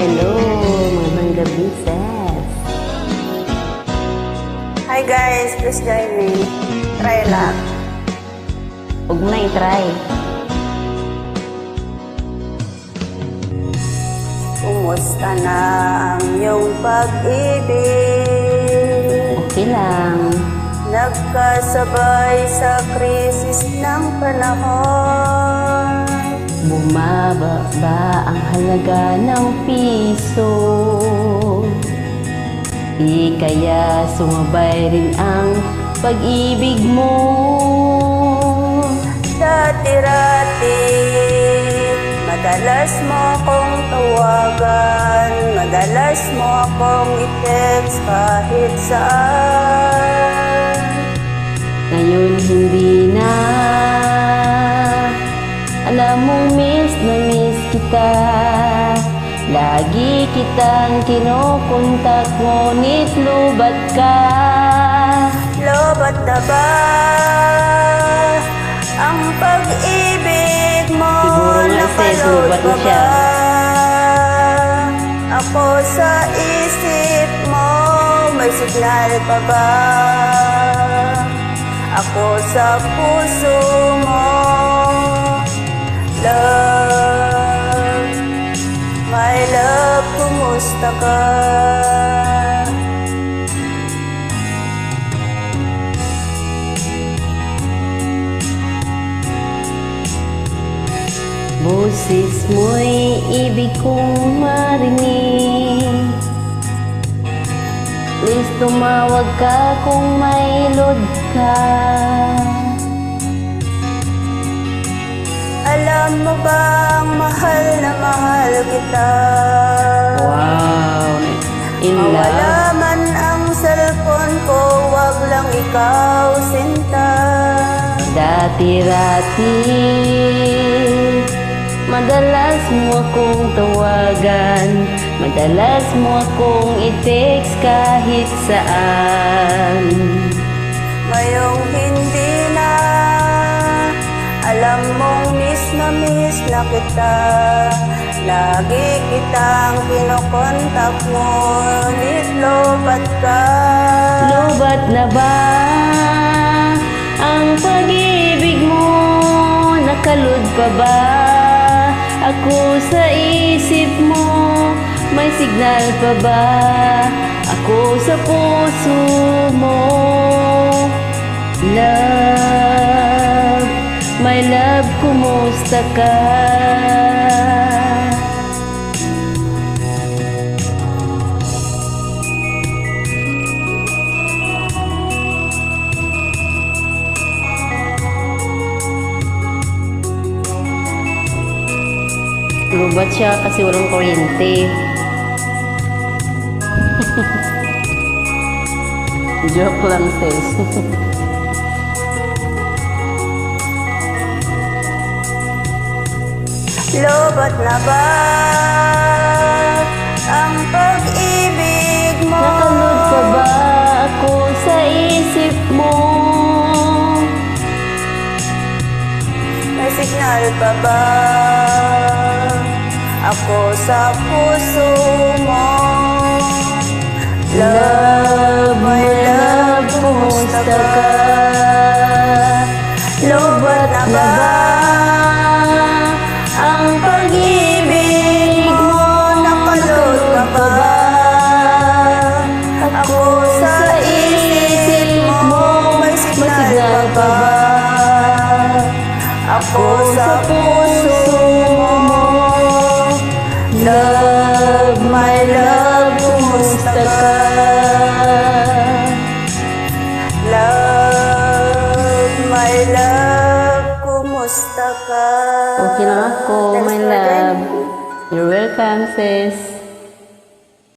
Hello, magandang gabi, sis. Hi guys, please join me. Try lang. Huwag mo na i-try. Kumusta na ang iyong pag-ibig? Okay lang. Nagkasabay sa krisis ng panahon. Bumaba ba ang halaga ng piso? Di kaya sumabay rin ang pag-ibig mo? Dati-rati, madalas mo akong tawagan, madalas mo akong i-text kahit saan. Ngayon hindi na. Alam mong miss na miss kita. Lagi kitang kinukontak, ngunit lubat ka. Lobat na ba ang pag-ibig mo? Siguro nga sis, Nakaload lubat na pa siya. ba ako sa isip mo? May signal pa ba ako sa puso mo? Love, my love, kumusta ka? Boses mo'y ibig kong marinig. Please tumawag ka kung may load ka. Alam mo bang mahal na mahal kita? Wow! In Mawala love? man ang cellphone ko, wag lang ikaw sinta. Dati-rati, madalas mo akong tawagan, madalas mo akong i-text kahit saan. Ngayong hindi na, alam mong miss na kita. Lagi kitang kinokontak mo, ngunit lobat ka. Lobat na ba ang pag-ibig mo? Nakalud pa ba ako sa isip mo? May signal pa ba ako sa puso mo? Love, my love, kumusta ka? Lubat siya kasi walang kuryente. Joke lang, sis. Lobat na ba ang pag-ibig mo? Nakalod pa ba ako sa isip mo? May signal pa ba ako sa puso mo? Love, my love, kumusta ka? Lobat na ba ang pag-ibig mo? Nakalod ka ba ako sa isip mo? May signal pa ba ako sa puso mo? Love, my love, kumusta ka? Love, my love, kumusta ka? Okay lang ako, Thanks my for love. joining me. You're welcome, sis.